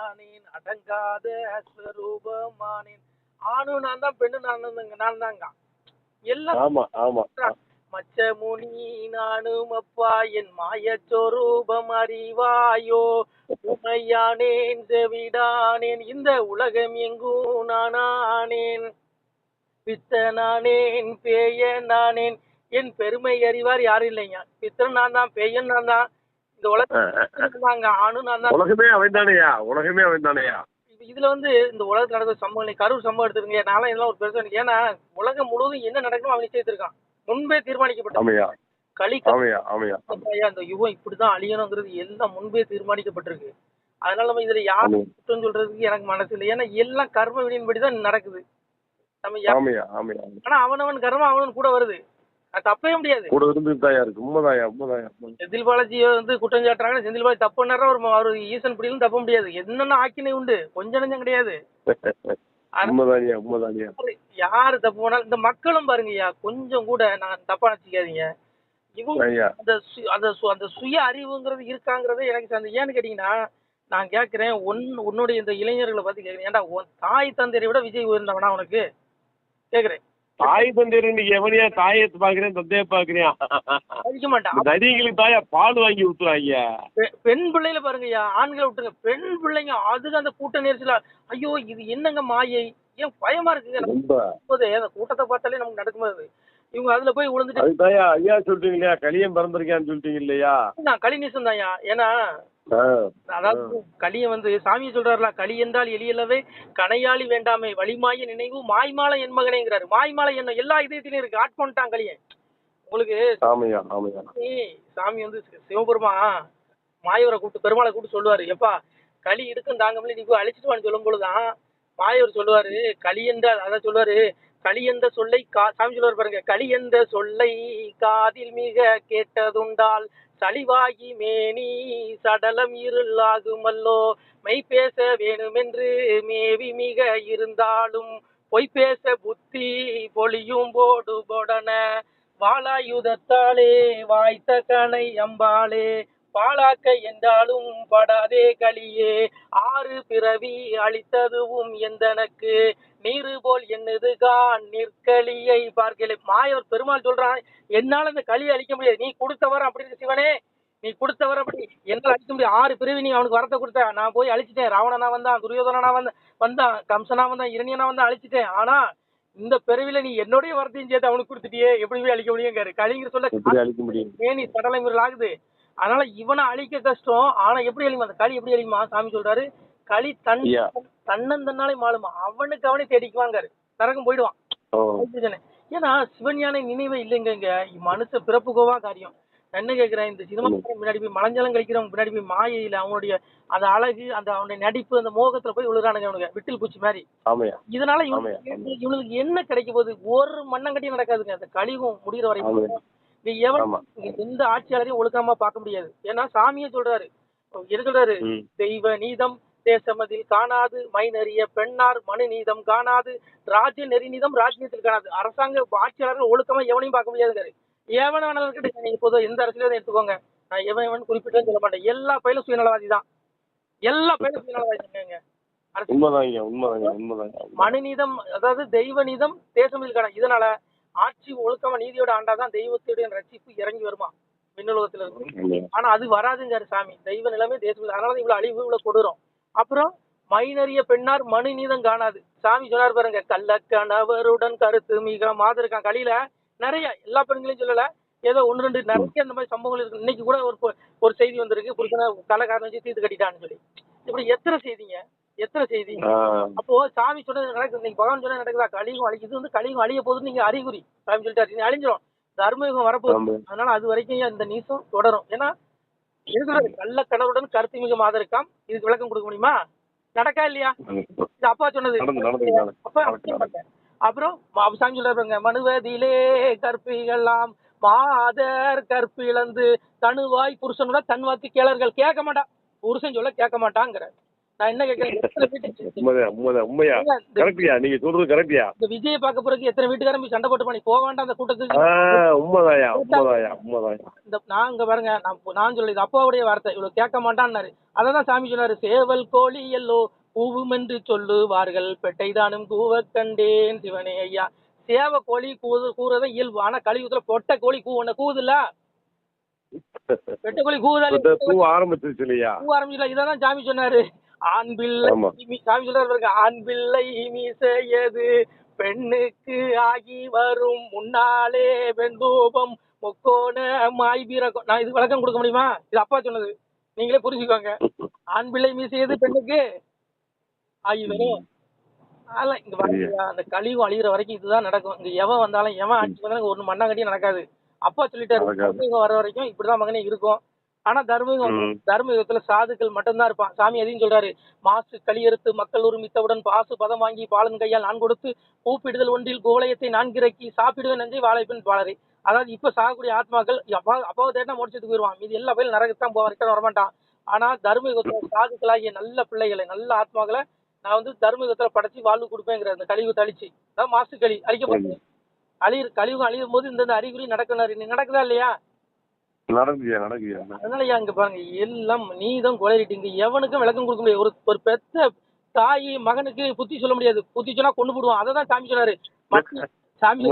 நானேன் அடங்காத ஸ்வரூபமானேன். ஆணும் நான் தான், பெண்ணு நான் தாங்க. எல்லாம் ஆமா ஆமா மச்சமுனி நானும் அப்பா என் மாயச்சொரூபம் அறிவாயோ, உமையானேன் செவிடானேன் இந்த உலகம் எங்கும் நானானேன், பித்தனானேன் பேயனானேன் என் பெருமை அறிவார் யாரும் இல்லைங்க. பித்தன் நான் தான், பேயன் நான் தான், இந்த உலகம் ஆணும் நான் தான். உலகமே அவன் தானேயா, உலகமே அவன் தானேயா. இதுல இந்த உலகத்துல நடக்கிற சம்பவம், கரூர் சம்பவம் எடுத்துருங்க. நானும் இதெல்லாம் ஒரு பெருசா, ஏன்னா உலகம் முழுவதும் என்ன நடக்கணும் அவன் நிச்சயித்திருக்கான், முன்பே தீர்மானிக்கப்பட்ட களி. அந்த யுகம் இப்படிதான் அழியணுங்கிறது எல்லாம் முன்பே தீர்மானிக்கப்பட்டிருக்கு. அதனால நம்ம இதுல யாரும் குற்றம் சொல்றதுக்கு எனக்கு மனசு இல்லை. ஏன்னா எல்லாம் கர்ம விதியின்படிதான் நடக்குது. ஆனா அவனவன் கர்மம் அவனவன் கூட வருது, தப்பவே முடியாது. செந்தில் பாலாஜியை குற்றம் சாட்டுறாங்க. செந்தில் பாலாஜி தப்பு பண்ணாரா ஒரு ஈசன் பிடிக்கும் தப்ப முடியாது. என்னென்ன ஆக்கினை உண்டு, கொஞ்சம் நெஞ்சம் கிடையாது. யாரு தப்பு பண்ணாலும் இந்த மக்களும் பாருங்கய்யா, கொஞ்சம் கூட நான் தப்பா நினைச்சுக்காதீங்க. அந்த சுய அறிவுங்கிறது இருக்காங்கிறதே எனக்கு ஏன்னு கேட்டீங்கன்னா, நான் கேக்குறேன் உன்னுடைய இந்த இளைஞர்களை பத்தி கேக்குறேன். ஏன்டா உன் தாய் தந்தையை விட விஜய் உயர்ந்தவனா உனக்கு கேக்குறேன். தாய் தந்தையர் இன்னைக்கு எவனையா தாயை பாக்குறேன் தந்தைய பாக்குறேன் அடிக்க மாட்டான். நதிகளுக்கு தாயா பால் வாங்கி ஊத்துவாங்க. பெண் பிள்ளைல பாருங்கய்யா, ஆண்களை விட்டுருங்க, பெண் பிள்ளைங்க அதுக்கு அந்த கூட்ட நெரிசல, ஐயோ இது என்னங்க மாயை, ஏன் பயமா இருக்குங்க. அந்த கூட்டத்தை பார்த்தாலே நமக்கு நடக்கும்போது இவங்க அதுல போய் விழுந்துட்டு ஐயா சொல்றீங்க இல்லையா, களியம் பிறந்திருக்கான்னு சொல்லிட்டீங்க இல்லையா. நான் களிநேசம் தான்யா. ஏன்னா அதாவது களிய சாமியை சொல்றாருல, களி என்றால் எளியல்லவே கனையாளி வேண்டாமே வலிமாய நினைவு மாய்மாலை என் மகனேங்கிறாரு. மாய்மாலை என்ன எல்லா இதயத்திலயும் இருக்கு, ஆட்கொண்டான் களியன். உங்களுக்கு சாமி சிவபெருமா மாயவரை கூப்பிட்டு பெருமாளை கூப்பிட்டு சொல்லுவாரு, எப்பா களி இருக்கும் தாங்கல நீ போய் அழிச்சிட்டு வான்னு சொல்லும் பொழுதுதான் மாயவர் சொல்லுவாரு களி என்றால், அதான் சொல்லுவாரு களி என்ற சொல்லை சாமி சொல்லுவாரு பாருங்க, களி என்ற சொல்லை காதில் மிக கேட்டதுண்டால் சளிவாகி மேனி சடலம் இருளாகுமல்லோ, மெய் பேச வேணுமென்று மேவி மிக இருந்தாலும் பொய் பேச புத்தி பொலியும் போடு போடன, வாளாயுதத்தாலே வாய்த்த கணை அம்பாளே பாலாக்க என்றாலும் படாதே களியே, ஆறு பிறவி அளித்ததுவும் எந்தனக்கு நீரு போல் என்னதுகான் நிற்களியை பார்க்கலை. மாயவர் பெருமாள் சொல்றான், என்னால இந்த களியை அழிக்க முடியாது, நீ கொடுத்தவர் அப்படின்னு சிவனே, நீ கொடுத்தவர் அப்படி என்னால அழிக்க முடியாது. ஆறு பிறவி நீ அவனுக்கு வரத்தை கொடுத்த, நான் போய் அழிச்சிட்டேன். ராவணனா வந்தான், துரியோதனா வந்தான், கம்சனா வந்தான், இரணியனா வந்தான், அழிச்சிட்டேன். ஆனா இந்த பிறவில நீ என்னுடைய வரத்தையும் சேர்த்து அவனுக்கு கொடுத்துட்டியே, எப்படி போய் அழிக்க முடியுங்காரு. களிங்கிற சொல்ல ஏனி சடலை முறையில் ஆகுது. அதனால இவனை அழிக்க கஷ்டம். ஆனா எப்படி அழிமா, அந்த களி எப்படி அழிமா, சாமி சொல்றாரு களி தன்னந்தன்னாலே மாளுமா, அவனுக்கு அவனே தேடிக்குவாங்காரு, நரகம் போயிடுவான். ஏன்னா சிவஞான நினைவே இல்லைங்க, மனுஷ பிறப்புக்கோவா காரியம். என்ன கேக்குறேன், இந்த சினிமா முன்னாடி போய் மலஞ்சாலம் கழிக்கிறவங்க முன்னாடி போய் மாயையில அவனுடைய அந்த அழகு, அந்த அவனுடைய நடிப்பு, அந்த மோகத்துல போய் விழுறானுங்க அவனுங்க விட்டில் பூச்சி மாதிரி. இதனால இவனுக்கு என்ன கிடைக்க போகுது, ஒரு மண்ணங்கட்டியும் நடக்காதுங்க. அந்த கலியும் முடிகிற வரைக்கும் எந்த ஆட்சியாளரையும் ஒழுக்கமா பார்க்க முடியாது. ஏன்னா சாமியே சொல்றாரு, சொல்றாரு தெய்வ நீதம் தேசமதில் காணாது, மைனறிய பெண்ணார் மனு நீதம் காணாது, ராஜ்ய நெறி நீதம் ராஜ்யத்தில் காணாது. அரசாங்க ஆட்சியாளர்கள் ஒழுக்கமா எவனையும் பார்க்க முடியாதுங்காரு. எவன வேணாலும் இருக்கட்டும், நீங்க பொதுவாக எந்த அரசியலும் எடுத்துக்கோங்க, நான் எவன் குறிப்பிட்டு சொல்ல மாட்டேன், எல்லா பயிலும் சுயநலவாதி தான், எல்லா பயிலும் சுயநலவாதிங்க. மனுநீதம் அதாவது தெய்வ நீதம் தேசமதில் காணாது. இதனால ஆட்சி ஒழுக்கமா நீதியோட ஆண்டாதான் தெய்வத்துடைய ரட்சிப்பு இறங்கி வருமா விண்ணுலகத்துல இருக்கு. ஆனா அது வராதுங்காரு சாமி, தெய்வ நிலைமை தேசம். அதனால இவ்வளவு அழிவு இவ்வளவு கொடுறோம். அப்புறம் மைனறிய பெண்ணார் மனு நீதம் காணாது. சாமி சொன்னார் பாருங்க, கள்ளக்கணவருடன் கருத்து மிக மாதிரி இருக்கான். களியில நிறைய எல்லா பெண்களையும் சொல்லல, ஏதோ ஒன்று ரெண்டு நிறைய அந்த மாதிரி சம்பவங்கள் இருக்கு. இன்னைக்கு கூட ஒரு செய்தி வந்திருக்கு, புருஷனை கள்ளக்காரன் வச்சு தீர்த்து கட்டிட்டான்னு சொல்லி. இப்படி எத்தனை செய்திங்க, எத்தனை செய்தி. அப்போ சாமி சொன்னது நடக்குது, இன்னைக்கு பகவான் சொன்னது நடக்குதா, கலியுகம் அழிக்குது, கலியுகம் அழிய போகுதுன்னு நீங்க அறிகுறி சாமி சொல்லிட்டாரு, நீ அழிஞ்சிரும், தர்மயுகம் வரப்போகுது. அதனால அது வரைக்கும் இந்த நீசம் தொடரும். ஏன்னா இருக்கிறது கள்ள கணவருடன் கருத்து மிக மாதம் இருக்காம். இதுக்கு விளக்கம் கொடுக்க முடியுமா, நடக்கா இல்லையா, இது அப்பா சொன்னது. அப்புறம் சாமி சொல்றாங்க, மனுவதிலே கற்பிகளாம் மாதர் கற்பிழந்து தனுவாய் புருஷனோட தன் வாக்கு கேளர்கள் கேட்க மாட்டான், புருஷன் சொல்ல கேட்க மாட்டாங்கிற. நான் என்ன கேட்கறேன், எத்தனை வீட்டுக்கு உண்மையா கரெக்டியா நீங்க சொல்றது கரெக்டியா? இந்த விஜயை பார்க்க பிறகு எத்தனை வீட்டுக்காரன் போய் சண்டை போட்டு பண்ணி போக வேண்டாம் அந்த கூட்டத்துக்கு. உண்மைதாயா. இந்த நான் இங்க பாருங்க, நான் சொல்ல இது அப்பாவுடைய வார்த்தை, இவ்வளவு கேட்க மாட்டான்னாரு. அததான் சாமி சொன்னாரு, சேவல் கோழி எல்லோ கூவும் என்று சொல்லுவார்கள், பெட்டைதானும் கூவ கண்டேன் சிவனே ஐயா. சேவ கோழி கூறதான் இயல்பு. ஆனா கலியுகத்துல பொட்டை கோழி கூவுது இல்ல, பெட்டை கோழி கூவ ஆரம்பிச்சிருச்சு இல்லையா? ஆரம்பிச்சுல. இதான் சாமி சொன்னாரு, ஆண் பிள்ளை சாமி சொல்றாரு, ஆண் பிள்ளை மீசையது பெண்ணுக்கு ஆகி வரும் முன்னாலே வெண்தூபம் முக்கோண மாய்பீரகம். நான் இது விளக்கம் கொடுக்க முடியுமா? இது அப்பா சொன்னது, நீங்களே புரிஞ்சுக்கோங்க. ஆண் பிள்ளை மீசையது பெண்ணுக்கு ஆகி வரும். அதெல்லாம் இங்க பாருங்க, அந்த கழிவு அழிகிற வரைக்கும் இதுதான் நடக்கும். இங்க எவன் வந்தாலும் எவன் ஆட்சி வந்தாலும் ஒண்ணு மண்ணாங்கட்டியும் நடக்காது. அப்பா சொல்லிட்டாரு, தர்மயுகம் வர வரைக்கும் இப்படிதான் மகனே இருக்கும். ஆனா தர்மயுகத்துல சாதுக்கள் மட்டும்தான் இருப்பான். சாமி அதையும் சொல்றாரு, மாசு களியறுத்து மக்கள் உரிமித்தவுடன் பாசு பதம் வாங்கி பாலன் கையால் நான் கொடுத்து பூப்பிடுதல் ஒன்றில் குவளையத்தை நான்கிறக்கி சாப்பிடுவேன் நஞ்சை வாழைப்பின் பாலரை. அதாவது இப்ப சாகக்கூடிய ஆத்மாக்கள் அப்பாவை தேடினா முடிச்சதுக்கு போயிருவான், மீது எல்லா பேரும் நரகத்தான் போவான், வரமாட்டான். ஆனா தர்மயுகத்துல சாதுக்களாகிய நல்ல பிள்ளைகளை நல்ல ஆத்மாக்களை நான் வந்து தர்மயுகத்துல படைச்சு வாழ்வு கொடுப்பேங்கிற அந்த கழிவு தளிச்சு, அதாவது மாசு களி அழிக்கப்பட்டது. கழிவு அழியும் போது இந்த அறிகுறி நடக்கணும். நடக்குதா இல்லையா? அதனாலயா இங்க பாருங்க, எல்லாம் நீதான் குறையிட்டீங்க. எவனுக்கும் விளக்கம் கொடுக்க முடியாது. ஒரு பெத்த தாய் மகனுக்கு புத்தி சொல்ல முடியாது. புத்தி சொன்னா கொண்டு போடுவான். அததான் சாமி சொன்னாரு, சாமி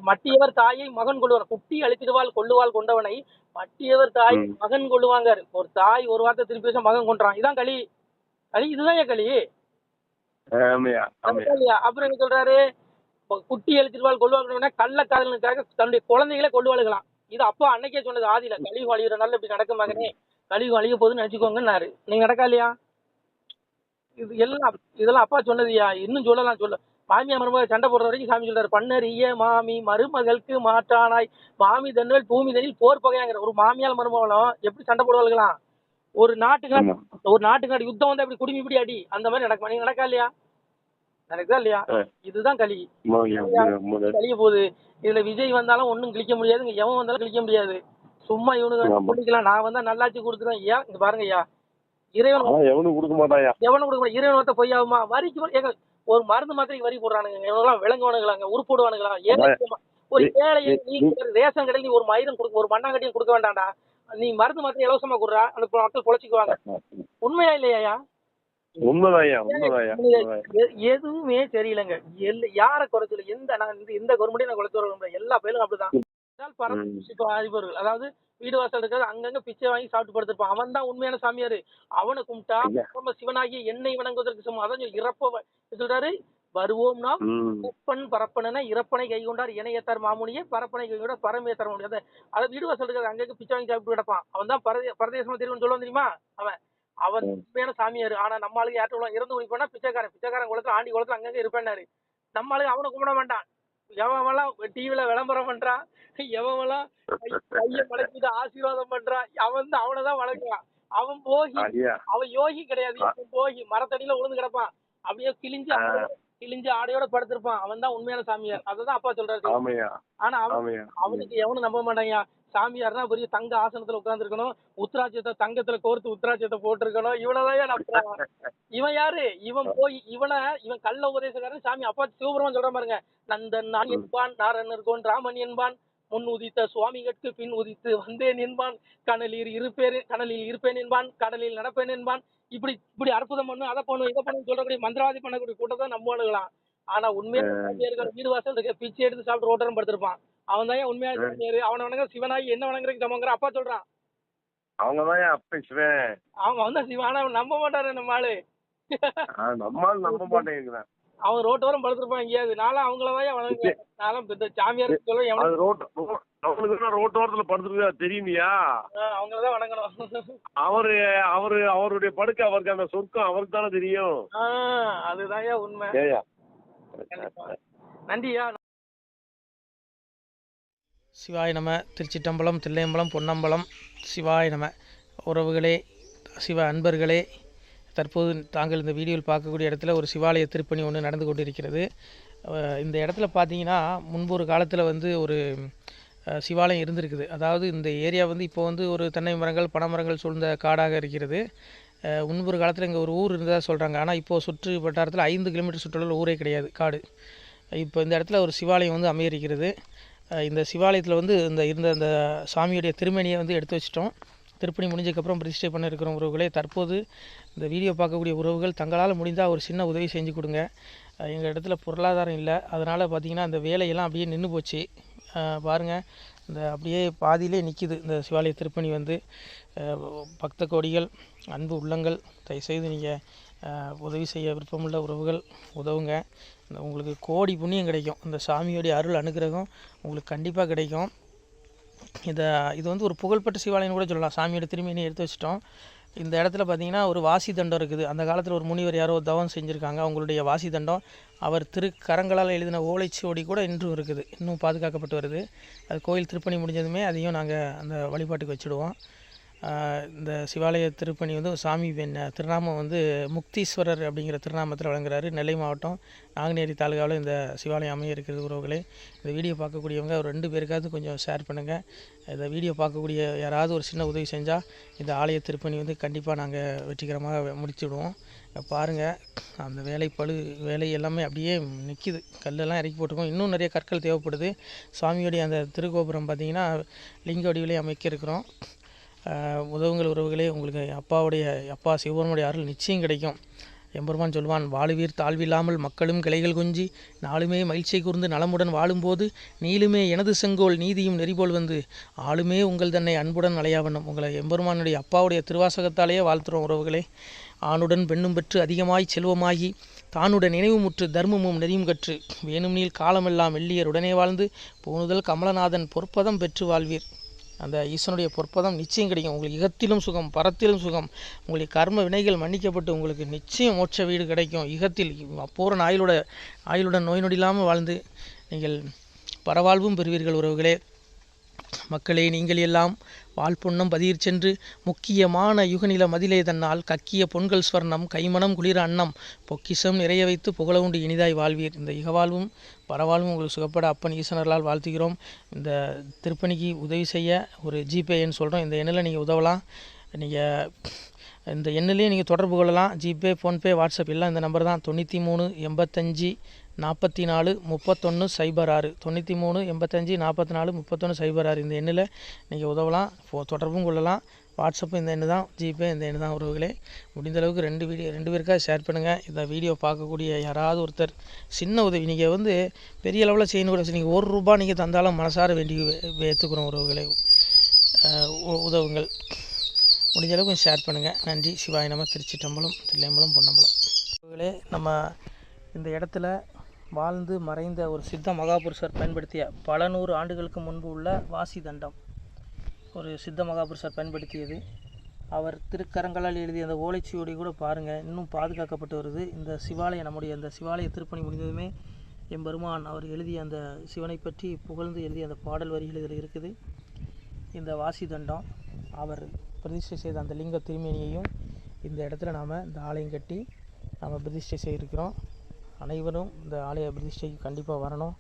மட்டியவர் தாயை மகன் கொள்ளுவார், குட்டி அழித்திடுவாள் கொள்ளுவாள் கொண்டவனை மட்டியவர் தாய் மகன் கொள்ளுவாங்க. ஒரு தாய் ஒரு வார்த்தை திருப்பி பேச மகன் கொண்டான். இதான் களி. இதுதான் ஏன் களி? அப்புறம் என்ன சொல்றாரு, குட்டி எழுத்திருவாள் கொள்ளுவாங்க, கள்ள காதலுக்காக தன்னுடைய குழந்தைகளை கொள்ளுவாளுகளாம். இது அப்பா அன்னைக்கே சொன்னது ஆதியில, கழிவு அழிகிற நாள் இப்படி நடக்கும் மகனே, கழிவு அழிய போதுன்னு நினைச்சுக்கோங்கன்னாரு. நீங்க நடக்கா இல்லையா? இதெல்லாம் அப்பா சொன்னதுயா. இன்னும் சொல்ல மாமியா மருமகள் சண்டை போடுற வரைக்கும் சாமி சொல்றாரு, பண்ணறிய மாமி மருமகளுக்கு மாற்றானாய் மாமி தன்னுள் பூமி தனில் போர் பகையாங்கிற. ஒரு மாமியால் மருமகளும் எப்படி சண்டை போடுவாளுகளாம்? ஒரு நாட்டுக்கு யுத்தம் வந்து அப்படி குடுமி இப்படி அடி, அந்த மாதிரி நடக்குமா? நீங்க நடக்கா இல்லையா? நடக்குதா இல்லையா? இதுதான் களி. கழிய போகுது. இதுல விஜய் வந்தாலும் ஒண்ணும் கிழிக்க முடியாது, எவன் வந்தாலும் கிழிக்க முடியாது. சும்மா இவனுக்கு குடிக்கலாம், நான் வந்தா நல்லாச்சு கொடுத்துருவேன். ஏன் இங்க பாருங்க ஐயா, இறைவன் எவனும் கொடுக்க மாட்டான். இறைவன் ஒருத்த பொய்யாகுமா? வரிக்கு ஒரு மருந்து மாத்திரைக்கு வரி போடுறானுங்க. இவனெல்லாம் விளங்குவானுங்களாங்க, உருப்போடுவானுங்களா? ஒரு ஏழையை நீ ரேஷன் கடையில் நீ ஒரு மயிரும் கொடுக்க, ஒரு மண்ணாங்கட்டியும் கொடுக்க வேண்டாம்டா. நீ மருந்து மாத்திரை இலவசமா கொடுறா, அந்த மக்கள் பொழைச்சிக்குவாங்க. உண்மையா இல்லையா? எதுவுமே தெரியலங்க. யார குறைச்சல, எந்த கவர்மெண்டையும் நான் குறைச்சு வர எல்லா பேரும் அப்படிதான் அதிபர்கள். அதாவது வீடு வாசல் இருக்காது, அங்கங்க பிச்சை வாங்கி சாப்பிட்டு படுத்திருப்பான். அவன் தான் உண்மையான சாமியாரு. அவனை கும்பிட்டா நம்ம சிவனாகிய எண்ணெய் வணங்குவதற்கு சமம். அதான் இறப்ப சொல்றாரு, வருவோம்னா பரப்பன இறப்பனை கை கொண்டார் இணையத்தார் மாமுனியே பரப்பனை கை கொண்டார் பரமேத்தார் மாமுனியே. அதாவது வீடு வாசல் இருக்காது, அங்கங்க பிச்சை வாங்கி சாப்பிட்டு கிடப்பான். அவன் தான் பரதேசமா தெரியும்னு சொல்லுவான் தெரியுமா? அவன் உண்மையான சாமியாரு. ஆனா நம்ம ஆளுக்கு யார்ட்ட இறந்து குடிப்பானா பிச்சைக்காரன் குளத்துல ஆண்டி குளத்துல அங்கங்க இருப்பேன்னாரு. நம்ம ஆளுக்கு அவனை கும்பிட மாட்டான். எவன்லாம் டிவில விளம்பரம் பண்றான், எவன்லாம் கைய மடக்கிட்டு ஆசீர்வாதம் பண்றான், அவனதான் வளர்க்கிறான். அவன் யோகி கிடையாது, போகி மரத்தடியில உழுந்து கிடப்பான், அப்படியே கிழிஞ்சு ஆடையோட படுத்திருப்பான். அவன் தான் உண்மையான சாமியார். அததான் அப்பா சொல்றாரு. ஆனா அவனுக்கு எவனும் நம்ப மாட்டாங்க. சாமியார்னா பெரிய தங்க ஆசனத்துல உட்கார்ந்து இருக்கணும், உத்ராட்சத்தை தங்கத்துல கோர்த்து உத்ராட்சத்தை போட்டிருக்கணும். இவனதான் நம்புறான். இவன் யாரு? இவன் கள்ள உபதேசக்காரன். சாமி அப்பா சிவபெருமான் சொல்ற பாருங்க, நந்தன் நான் என்பான், நாரன் இருக்கோன் ராமன் என்பான், முன் உதித்த சுவாமிகட்கு பின் உதித்து வந்தேன் என்பான், கனலில் இருப்பேன் என்பான், கடலில் நடப்பேன் என்பான். இப்படி அற்புதம் பண்ணு, அதை பண்ணு, இதை பண்ணு சொல்லக்கூடிய மந்திரவாதி பண்ணக்கூடிய கூட்டத்தை நம்புவானுங்களாம். ஆனா உண்மையான வீடு வாசல் இருக்க பிச்சை எடுத்து சாப்பிட்டு ரோட்டரம் படுத்திருப்பான். அவன் தான் உண்மையான சாமியாரு. அவனை வணங்க சிவனாகி என்ன வணங்குறதுக்கு சமங்கிற அப்பா சொல்றான். அவன் தான் சிவன். ஆனா அவன் நம்ப மாட்டாரு நம்ம ஆளு. அவன் ரோட்டோரம் படுத்திருப்பான் எங்கேயாவது. நானும் அவங்களதான் வணங்க, நானும் சாமியார் சொல்லுவேன். ரோட்டோரத்துல படுத்துருக்கா தெரியுமியா? அவங்களதான் வணங்கணும். அவருடைய படுக்கை அவருக்கு அந்த சொர்க்கம் அவருக்கு தானே தெரியும். அதுதான் உண்மை. நன்றியா. சிவாய நம. திருச்சிட்டம்பலம், தில்லையம்பலம், பொன்னம்பலம். சிவாய நம. உறவுகளே, சிவ அன்பர்களே, தற்போது தாங்கள் இந்த வீடியோவில் பார்க்கக்கூடிய இடத்துல ஒரு சிவாலய திருப்பணி ஒன்று நடந்து கொண்டிருக்கிறது. இந்த இடத்துல பார்த்தீங்கன்னா முன்பு ஒரு காலத்தில் வந்து ஒரு சிவாலயம் இருந்திருக்குது. அதாவது இந்த ஏரியா வந்து இப்போ வந்து ஒரு தென்னை மரங்கள் பனை மரங்கள் சூழ்ந்த காடாக இருக்கிறது. முன்பொரு காலத்தில் இங்கே ஒரு ஊர் இருந்ததாக சொல்கிறாங்க. ஆனால் இப்போது சுற்று வட்டாரத்தில் 5 கிலோமீட்டர் சுற்றுலாவில் ஊரே கிடையாது, காடு. இப்போ இந்த இடத்துல ஒரு சிவாலயம் வந்து அமையிருக்கிறது. இந்த சிவாலயத்தில் வந்து இருந்த அந்த சாமியுடைய திருமேனியை வந்து எடுத்து வச்சிட்டோம். திருப்பணி முடிஞ்சதுக்கப்புறம் பிரதிஷ்டை பண்ண இருக்கிற உறவுகளே, தற்போது இந்த வீடியோ பார்க்கக்கூடிய உறவுகள் தங்களால் முடிந்தால் ஒரு சின்ன உதவி செஞ்சு கொடுங்க. எங்கள் இடத்துல பொருளாதாரம் இல்லை, அதனால் பார்த்திங்கன்னா அந்த வேலையெல்லாம் அப்படியே நின்று போச்சு. பாருங்கள், இந்த அப்படியே பாதியிலே நிற்கிது இந்த சிவாலய திருப்பணி வந்து. பக்த கோடிகள், அன்பு உள்ளங்கள், தயவுசெய்து நீங்கள் உதவி செய்ய விருப்பமுள்ள உறவுகள் உதவுங்க. உங்களுக்கு கோடி புண்ணியம் கிடைக்கும். இந்த சாமியோடைய அருள் அனுகிரகம் உங்களுக்கு கண்டிப்பாக கிடைக்கும். இது வந்து ஒரு புகழ்பெற்ற சிவாலயம்னு கூட சொல்லலாம். சாமியோட திருமேனி எடுத்து வச்சிட்டோம். இந்த இடத்துல பார்த்திங்கன்னா ஒரு வாசி தண்டம் இருக்குது. அந்த காலத்தில் ஒரு முனிவர் யாரோ தவம் செஞ்சுருக்காங்க. அவங்களுடைய வாசி தண்டம் அவர் திருக்கரங்களால் எழுதின ஓலைச்சுவடி கூட இன்றும் இருக்குது, இன்னும் பாதுகாக்கப்பட்டு வருது. அது கோயில் திருப்பணி முடிஞ்சதுமே அதையும் நாங்கள் அந்த வழிபாட்டுக்கு வச்சுடுவோம். இந்த சிவாலய திருப்பணி வந்து சாமி திருநாமம் வந்து முக்தீஸ்வரர் அப்படிங்கிற திருநாமத்தில் வழங்குறாரு. நெல்லை மாவட்டம் நாங்குநேரி தாலுகாவில் இந்த சிவாலயம் அமைய இருக்கிறது உறவுகளே. இந்த வீடியோ பார்க்கக்கூடியவங்க ஒரு 2 பேருக்காவது கொஞ்சம் ஷேர் பண்ணுங்கள். இந்த வீடியோ பார்க்கக்கூடிய யாராவது ஒரு சின்ன உதவி செஞ்சால் இந்த ஆலய திருப்பணி வந்து கண்டிப்பாக நாங்கள் வெற்றிகரமாக முடிச்சுடுவோம். பாருங்கள், அந்த வேலை எல்லாமே அப்படியே நிற்கிது. கல்லெல்லாம் இறக்கி போட்டிருக்கோம். இன்னும் நிறைய கற்கள் தேவைப்படுது. சுவாமியோடைய அந்த திருக்கோபுரம் பார்த்திங்கன்னா லிங்க வடிவிலே அமைக்க இருக்கிறோம். உதவுங்கள் உறவுகளே. உங்களுக்கு அப்பா சிவபெருமானுடைய அருள் நிச்சயம் கிடைக்கும். எம்பெருமான் சொல்வான், வாழுவீர் தாழ்வில்லாமல் மக்களும் கிளைகள் கொஞ்சி நாளுமே மகிழ்ச்சியை கூர்ந்து நலமுடன் வாழும்போது நீளுமே எனது செங்கோல் நீதியும் நெறிபோல் வந்து ஆளுமே உங்கள் தன்னை அன்புடன் அலையாவண்ணம். உங்களை எம்பெருமானுடைய அப்பாவுடைய திருவாசகத்தாலேயே வாழ்த்துறோம் உறவுகளே. ஆணுடன் பெண்ணும் பெற்று அதிகமாய் செல்வமாகி தானுடன் நினைவுமுற்று தர்மமும் நெறியும் கற்று வேணும் நீள் காலமெல்லாம் வெள்ளியர் உடனே வாழ்ந்து போனுதல் கமலநாதன் பொற்பதம் பெற்று வாழ்வீர். அந்த ஈசனுடைய பொற்பதம் நிச்சயம் கிடைக்கும். உங்களுக்கு இகத்திலும் சுகம், பரத்திலும் சுகம். உங்களுடைய கர்ம வினைகள் மன்னிக்கப்பட்டு உங்களுக்கு நிச்சயம் மோட்ச வீடு கிடைக்கும். இகத்தில் பூரண ஆயுளுடன் நோய் நொடி இல்லாமல் வாழ்ந்து நீங்கள் பரவாழ்வும் பெறுவீர்கள் உறவுகளே. மக்களே, நீங்கள் எல்லாம் வாழ்பொன்னம் பதியிற் சென்று முக்கியமான யுகநில மதிலே தன்னால் கக்கிய பொன்கள் ஸ்வர்ணம் கைமணம் குளிர அன்னம் பொக்கிஷம் நிறைய வைத்து புகழவுண்டு இனிதாய் வாழ்வீர். இந்த இகவாழ்வும் பரவாழ்வும் உங்களுக்கு சுகப்பட அப்பன் ஈசனர்களால் வாழ்த்துகிறோம். இந்த திருப்பணிக்கு உதவி செய்ய ஒரு ஜிபே எண் சொல்கிறோம். இந்த எண்ணில் நீங்கள் உதவலாம். நீங்கள் இந்த எண்ணிலே நீங்கள் தொடர்பு கொள்ளலாம். ஜிபே, ஃபோன்பே, வாட்ஸ்அப் எல்லாம் இந்த நம்பர் தான். 93 85 44 31 06 93 85 44 31 06. இந்த எண்ணில் நீங்கள் உதவலாம், தொடர்பும் கொள்ளலாம். வாட்ஸ்அப்பு இந்த எண்ணு தான், ஜிபே இந்த எண்ணு தான் உறவுகளே. முடிந்தளவுக்கு 2 பேருக்காக ஷேர் பண்ணுங்கள். இந்த வீடியோ பார்க்கக்கூடிய யாராவது ஒருத்தர் சின்ன உதவி, நீங்கள் வந்து பெரிய அளவில் செய்யணும் கூட, நீங்கள் ₹1 நீங்கள் தந்தாலும் மனசார வேண்டி ஏற்றுக்கிறோம் உறவுகளே. உதவுங்கள். முடிஞ்ச அளவுக்கு ஷேர் பண்ணுங்கள். நன்றி. சிவாய நம. திருச்சிற்றம்பலம், தில்லையம்பலம், பொன்னம்பலம். உறவுகளே, நம்ம இந்த இடத்துல வாழ்ந்து மறைந்த ஒரு சித்த மகாபுருஷர் பயன்படுத்திய பல 100 ஆண்டுகளுக்கு முன்பு உள்ள வாசி தண்டம் ஒரு சித்த மகாபுருஷர் பயன்படுத்தியது. அவர் திருக்கரங்களால் எழுதிய அந்த ஓலைச்சுவடி கூட பாருங்கள், இன்னும் பாதுகாக்கப்பட்டு வருது. இந்த சிவாலயம், நம்முடைய அந்த சிவாலய திருப்பணி முடிந்ததுமே எம்பெருமான் அவர் எழுதிய அந்த சிவனை பற்றி புகழ்ந்து எழுதிய அந்த பாடல் வரிகள் இதில் இருக்குது. இந்த வாசி தண்டம் அவர் பிரதிஷ்டை செய்த அந்த லிங்க திருமேனியையும் இந்த இடத்துல நாம் இந்த ஆலயம் கட்டி நாம் பிரதிஷ்டை செய்திருக்கிறோம். அனைவரும் இந்த ஆலய பிரதிஷ்டைக்கு கண்டிப்பாக வரணும்.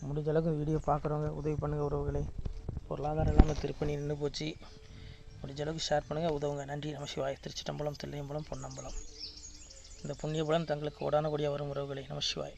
முடிஞ்ச அளவுக்கு இந்த வீடியோ பார்க்குறவங்க உதவி பண்ணுங்கள் உறவுகளே. பொருளாதாரம் இல்லாமல் திருப்பணி நின்று போச்சு. முடிஞ்ச அளவுக்கு ஷேர் பண்ணுங்கள், உதவுங்க. நன்றி. நம சிவாய. திருச்சிற்றம்பலம், தில்லையம்பலம், பொன்னம்பலம். இந்த புண்ணிய பலன் தங்களுக்கு கோடான கோடியாக வரும் உறவுகளே. நம சிவாய்.